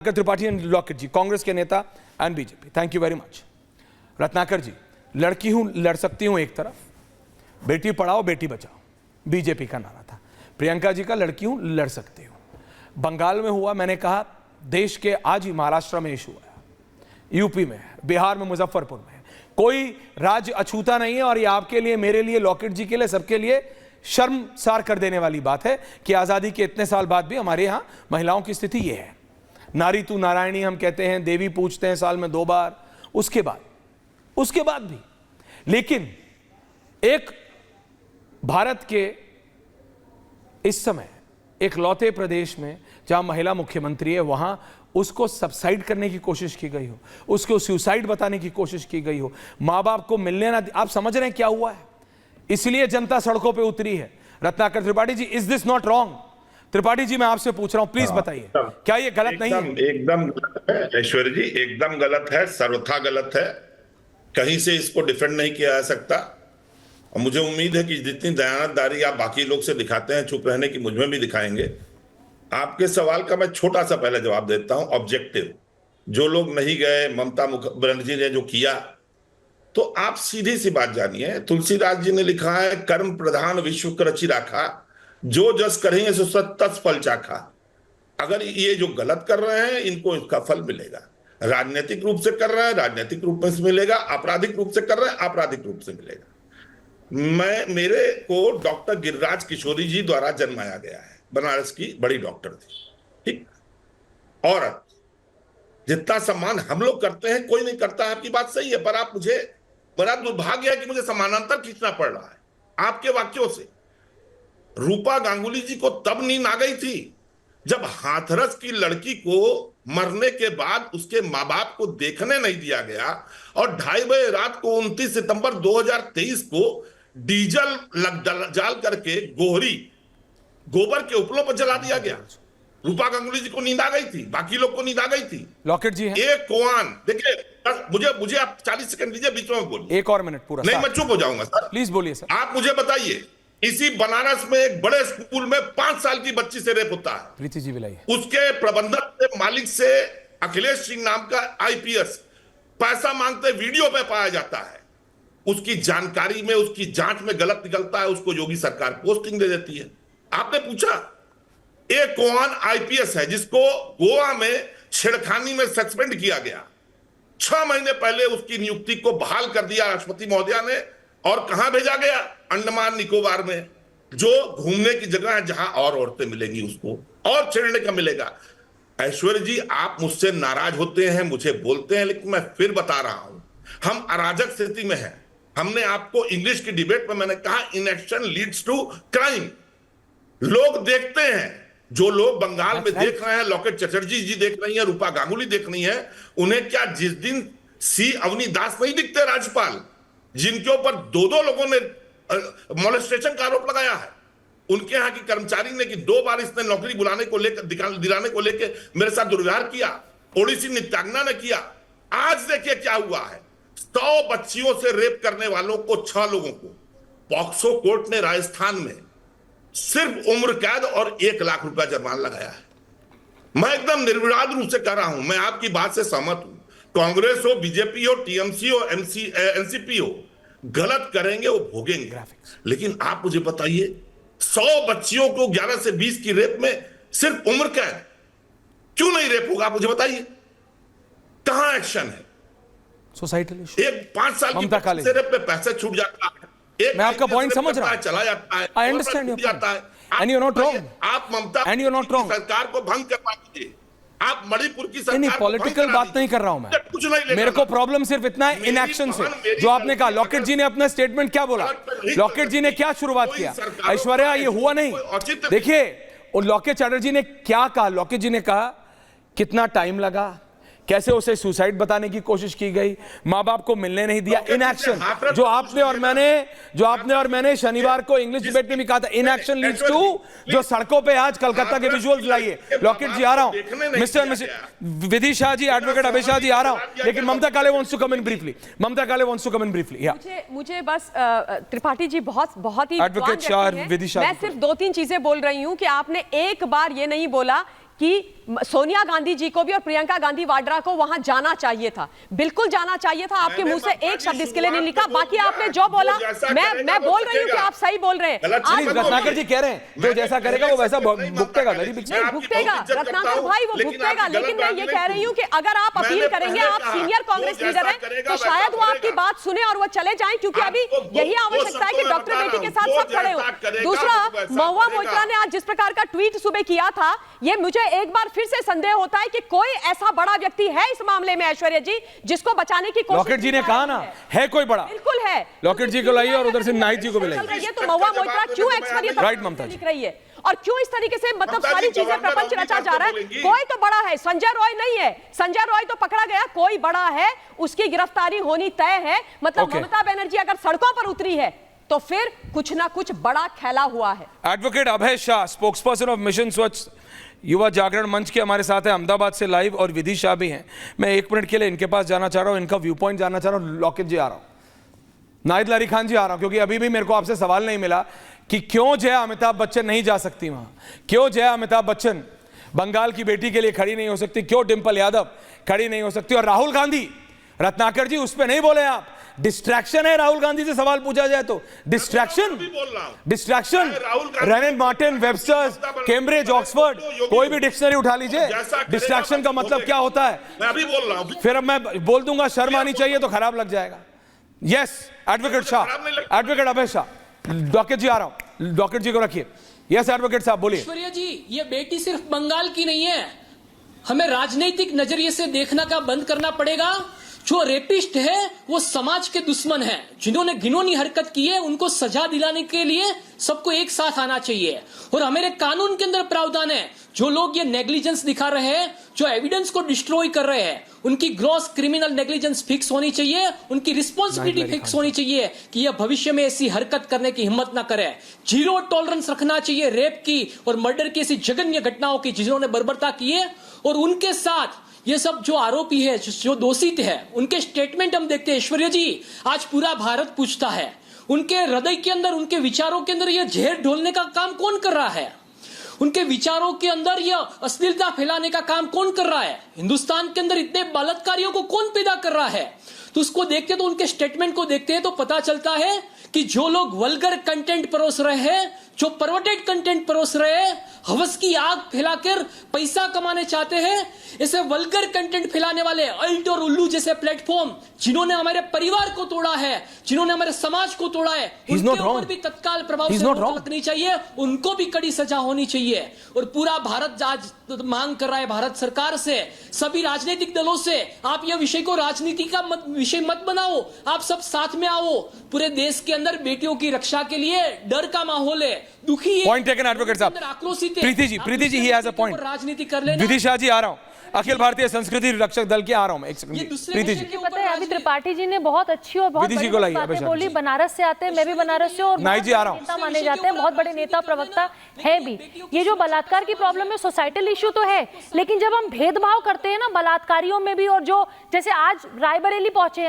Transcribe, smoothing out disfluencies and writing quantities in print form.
Tripathi and Locket ji, Congress के नेता and BJP, thank you very much. Ratnakar ji, लड़की हूं लड़ सकती हूं एक तरफ, बेटी पढ़ाओ बेटी बचाओ बीजेपी का नारा था। प्रियंका जी का लड़की हूं लड़ सकती हूं। बंगाल में हुआ, मैंने कहा देश के आज ही महाराष्ट्र में इशू आया, यूपी में है, बिहार में मुजफ्फरपुर में है, कोई राज्य अछूता नहीं है। और ये आपके लिए, मेरे लिए, लॉकेट जी के लिए, सबके लिए शर्मसार कर देने वाली बात है कि आजादी के इतने साल बाद भी हमारे यहां महिलाओं की स्थिति यह है। नारी तू नारायणी हम कहते हैं, देवी पूजते हैं साल में 2 बार, उसके बाद भी। लेकिन एक भारत के इस समय एक लौते प्रदेश में जहां महिला मुख्यमंत्री है, वहां उसको सबसाइड करने की कोशिश की गई हो, उसको सुसाइड बताने की कोशिश की गई हो, मां बाप को मिलने ना। आप समझ रहे हैं क्या हुआ है? इसलिए जनता सड़कों पे उतरी है। Ratnakar Tripathi ji, is this not wrong? Tripathi ji, मैं आपसे पूछ रहा हूं, प्लीज बताइए, क्या ये गलत नहीं है? एकदम गलत है ऐश्वर्य जी, एकदम गलत है, सर्वथा गलत है। कहीं से इसको डिफेंड नहीं किया जा सकता। और मुझे उम्मीद है कि जितनी दयानतदारी आप बाकी लोग से दिखाते हैं चुप रहने की, मुझमें भी दिखाएंगे। आपके सवाल का मैं छोटा सा पहले जवाब देता हूं। ऑब्जेक्टिव, जो लोग नहीं गए, ममता बनर्जी ने जो किया, तो आप सीधी सी बात जानिए। तुलसीदास जी ने लिखा है, कर्म प्रधान विश्व कर रचि राखा, जो जस करेंगे सो तस फल चाखा। अगर ये जो गलत कर रहे हैं, इनको इसका फल मिलेगा। राजनीतिक रूप से कर रहे हैं, राजनीतिक रूप में से मिलेगा। आपराधिक रूप से कर रहे हैं, आपराधिक रूप से मिलेगा। मेरे को डॉक्टर गिरिराज किशोरी जी द्वारा जन्माया गया है, बनारस की बड़ी डॉक्टर थी, ठीक। औरत, जितना सम्मान हम लोग करते हैं कोई नहीं करता है, आपकी बात सही है। पर आप, मुझे बड़ा दुर्भाग्य है कि मुझे समानांतर खींचना पड़ रहा है आपके वाक्यों से। रूपा गांगुली जी को तब नींद आ गई थी जब हाथरस की लड़की को मरने के बाद उसके मां बाप को देखने नहीं दिया गया, और 2:30 बजे रात को 29 सितंबर 2023 को डीजल जाल करके गोबर के उपलों पर जला दिया गया। रूपा गांगुली जी को नींद आ गई थी, बाकी लोग को नींद आ गई थी। लॉकेट जी हैं? एक कुआन, देखिए मुझे आप 40 सेकंड दीजिए, बीच में बोलिए। 1 और मिनट पूरा। नहीं, मैं चुप हो जाऊंगा सर, प्लीज बोलिए सर। आप मुझे बताइए, इसी बनारस में एक बड़े स्कूल में 5 साल की बच्ची से रेप होता है। प्रीति जी बिलाई, उसके प्रबंधक से, मालिक से, अखिलेश सिंह नाम का आईपीएस पैसा मांगते वीडियो पे पाया जाता है। उसकी जानकारी में, उसकी जांच में गलत निकलता है, उसको योगी सरकार पोस्टिंग दे देती है। आपने पूछा, एक कौन आईपीएस है जिसको गोवा में छेड़खानी में सस्पेंड किया गया, 6 महीने पहले उसकी नियुक्ति को बहाल कर दिया राष्ट्रपति महोदया ने, और कहां भेजा गया? अंडमान निकोबार में, जो घूमने की जगह है, जहां और औरतें मिलेंगी उसको और छेड़ने का मिलेगा। ऐश्वर्य जी, आप मुझसे नाराज होते हैं, मुझे बोलते हैं, लेकिन मैं फिर बता रहा हूं, हम अराजक स्थिति में हैं। हमने आपको इंग्लिश की डिबेट में मैंने कहा, इनएक्शन लीड्स टू क्राइम। लोग देखते हैं, जो लोग बंगाल में देख रहे हैं, लॉकेट चटर्जी जी देख रही हैं, रूपा गांगुली देख रही हैं, उन्हें क्या जिस दिन सी अवनी दास नहीं दिखते राज्यपाल, जिनके ऊपर 2 लोगों ने मोलेस्टेशन का आरोप लगाया है, उनके यहां की कर्मचारी ने कि 2 बार इसने नौकरी बुलाने को लेकर, दिलाने को लेकर मेरे साथ दुर्व्यवहार किया, ओडिसी नृत्यांगना ने किया। आज देखिए क्या हुआ है, 100 बच्चियों से रेप करने वालों को, 6 लोगों को पॉक्सो कोर्ट ने राजस्थान में सिर्फ उम्र कैद और 1 लाख रुपया जुर्माना लगाया है। मैं एकदम निर्विवाद रूप से कह रहा हूं, मैं आपकी बात से सहमत हूं। कांग्रेस हो, बीजेपी हो, टीएमसी हो, एनसीपी हो, गलत करेंगे वो भोगेंगे। लेकिन आप मुझे बताइए, 100 बच्चियों को 11 से 20 की रेप में सिर्फ उम्र कैद, क्यों नहीं रेप होगा? आप मुझे बताइए, कहां एक्शन है? सोसाइटल एक 5 साल की बच्ची से रेप पे पैसे छूट जाता है, मैं आपका पॉइंट समझ रहा हूं, चला जाता है, आई अंडरस्टैंड योर जाता है। And you are not wrong, आप Mamata and you are not wrong, सरकार को भंग करवा दीजिए। आप मणिपुर की सरकार नहीं, पॉलिटिकल बात नहीं कर रहा हूं मैं, कुछ नहीं। मेरे को प्रॉब्लम सिर्फ इतना है इनएक्शन से, जो आपने कहा। लॉकेट जी ने अपना स्टेटमेंट क्या बोला? लॉकेट जी ने क्या शुरुआत किया? ऐश्वर्या, ये हुआ नहीं। देखिए, और लॉकेट चैटर्जी ने क्या कहा? लॉकेट जी ने कहा कितना टाइम लगा, कैसे उसे सुसाइड बताने की कोशिश की गई, मां बाप को मिलने नहीं दिया। इनएक्शन, जो आपने और मैंने शनिवार को इंग्लिश डिबेट में भी कहा था, इनएक्शन लीड्स टू, जो सड़कों पे आज कलकत्ता के विजुअल्स लाइए। लॉकेट जी, आ रहा हूं। मिस्टर विदिशा जी, एडवोकेट अभय शाह जी, आ रहा हूं। लेकिन Mamta Kale wants to come in briefly. मुझे बस त्रिपाठी जी बहुत ही एडवोकेट शाह, विदिशा, मैं सिर्फ 2-3 चीजें बोल रही हूं कि आपने एक बार ये नहीं बोला कि सोनिया गांधी जी को भी और प्रियंका गांधी वाड्रा को वहां जाना चाहिए था, बिल्कुल जाना चाहिए था। आपके मुंह से एक शब्द इसके लिए नहीं निकला। बाकी आपने जो बोला, मैं बोल रही हूँ कि आप सही बोल रहे हैं। रत्नाकर जी कह रहे हैं जो जैसा करेगा वो वैसा भुगतेगा। भुगतेगा रत्नाकर भाई, वो भुगतेगा। लेकिन मैं ये कह रही हूँ कि अगर आप अपील करेंगे, आप सीनियर कांग्रेस लीडर हैं, तो शायद वो आपकी बात सुने और वो चले जाएं, क्योंकि अभी यही आवश्यकता है कि डॉक्टर बेटी के साथ सब खड़े हो। दूसरा, महुआ मोइत्रा ने आज जिस प्रकार का ट्वीट सुबह किया था, ये मुझे एक बार फिर से संदेह होता है कि कोई ऐसा बड़ा व्यक्ति है इस मामले में, ऐश्वर्या जी, जिसको बचाने की कोशिश। लॉकेट जी ने कहा ना, है कोई बड़ा, बिल्कुल है। लॉकेट जी को लाइए और उधर से नाइट जी को भी लाइए। तो महुआ मोइत्रा क्यों एक्सपीरियंस लिख रही है और क्यों इस तरीके से, मतलब सारी चीजें प्रपंच रचा जा रहा है। कोई तो बड़ा है, संजय रॉय नहीं है। संजय रॉय तो पकड़ा गया, कोई बड़ा है, उसकी गिरफ्तारी होनी तय है। मतलब ममता बनर्जी अगर सड़कों पर उतरी है तो फिर कुछ ना कुछ बड़ा खेला हुआ है। Advocate Abhay Shah, spokesperson of mission स्वच्छ युवा जागरण मंच के हमारे साथ है अहमदाबाद से लाइव, और विधि शाह भी हैं। मैं 1 मिनट के लिए इनके पास जाना चाह रहा हूं, इनका व्यू पॉइंट जानना चाह रहा हूं। लॉकेट जी आ रहा हूं, नाहिद लारी खान जी आ रहा हूं, क्योंकि अभी भी मेरे को आपसे सवाल नहीं मिला कि क्यों जया अमिताभ बच्चन नहीं जा सकती वहां, क्यों जया अमिताभ बच्चन बंगाल की बेटी के लिए खड़ी नहीं हो सकती, क्यों डिंपल यादव खड़ी नहीं हो सकती, और राहुल गांधी, रत्नाकर जी उस पर नहीं बोले आप, डिस्ट्रैक्शन है। राहुल गांधी से सवाल पूछा जाए तो डिस्ट्रैक्शन, रेनेन मार्टिन, वेबस्टर्स, कैम्ब्रिज, ऑक्सफोर्ड, कोई भी डिक्शनरी उठा लीजिए, डिस्ट्रैक्शन का मतलब क्या होता है। मैं अभी बोल रहा हूं, फिर अब मैं बोल दूंगा शर्म आनी चाहिए तो खराब लग जाएगा। Yes advocate Shah, advocate Abhay Shah, doctor जी आ रहा हूं, डॉक्टर जी को रखिए। यस एडवोकेट साहब बोलिए। ऐश्वर्या जी, ये बेटी सिर्फ बंगाल की नहीं है, हमें राजनीतिक नजरिए से देखना का बंद करना पड़ेगा। जो रेपिस्ट है वो समाज के दुश्मन है, जिन्होंने घिनौनी हरकत की है उनको सजा दिलाने के लिए सबको एक साथ आना चाहिए। और हमारे कानून के अंदर प्रावधान है, जो लोग ये नेग्लिजेंस दिखा रहे हैं, जो एविडेंस को डिस्ट्रॉय कर रहे हैं, उनकी ग्रॉस क्रिमिनल नेग्लिजेंस फिक्स होनी चाहिए, उनकी रिस्पॉन्सिबिलिटी फिक्स होनी चाहिए कि यह भविष्य में ऐसी हरकत करने की हिम्मत ना करे। 0 टॉलरेंस रखना चाहिए रेप की और मर्डर की, ऐसी जघन्य घटनाओं की जिन्होंने बर्बरता की है। और उनके साथ ये सब जो आरोपी है, जो दोषी है, उनके स्टेटमेंट हम देखते हैं। ऐश्वर्या जी, आज पूरा भारत पूछता है, उनके हृदय के अंदर, उनके विचारों के अंदर यह जहर ढोलने का काम कौन कर रहा है? उनके विचारों के अंदर यह अश्लीलता फैलाने का काम कौन कर रहा है? हिंदुस्तान के अंदर इतने बलात्कारियों को कौन पैदा कर रहा है? तो उसको देखते, तो उनके स्टेटमेंट को देखते हैं तो पता चलता है कि जो लोग वल्गर कंटेंट परोस रहे हैं, जो परवर्टेड कंटेंट परोस रहे हैं, हवस की आग फैलाकर पैसा कमाने चाहते हैं, ऐसे वल्गर कंटेंट फैलाने वाले अल्ट और उल्लू जैसे प्लेटफॉर्म, जिन्होंने हमारे परिवार को तोड़ा है, जिन्होंने हमारे समाज को तोड़ा है, उनके ऊपर भी तत्काल प्रभाव से रोक लगनी चाहिए, उनको भी कड़ी सजा होनी चाहिए। और पूरा भारत आज मांग कर रहा है भारत सरकार से, सभी राजनीतिक दलों से, आप यह विषय को राजनीति का विषय मत बनाओ, आप सब साथ में आओ। पूरे देश के अंदर बेटियों की रक्षा के लिए डर का माहौल है, दुखी है, पॉइंट टेकन एडवोकेट साहब। Preeti ji he has a point. राजनीति कर लेना। विधि शाह जी आ रहा हूं, अखिल भारतीय संस्कृति रक्षक दल के आ रहा हूं मैं। एक सेकंड प्रीति जी, पता है अभी त्रिपाठी जी ने बहुत अच्छी और बहुत बड़ी बातें बोली। बनारस से आते हैं, मैं भी बनारस से, और नेता माने जाते हैं, बहुत बड़े नेता प्रवक्ता है भी। ये जो बलात्कार की प्रॉब्लम है, सोसाइटल इश्यू तो है, लेकिन जब हम भेदभाव करते हैं ना बलात्कारियों में भी, और जो जैसे आज रायबरेली पहुंचे हैं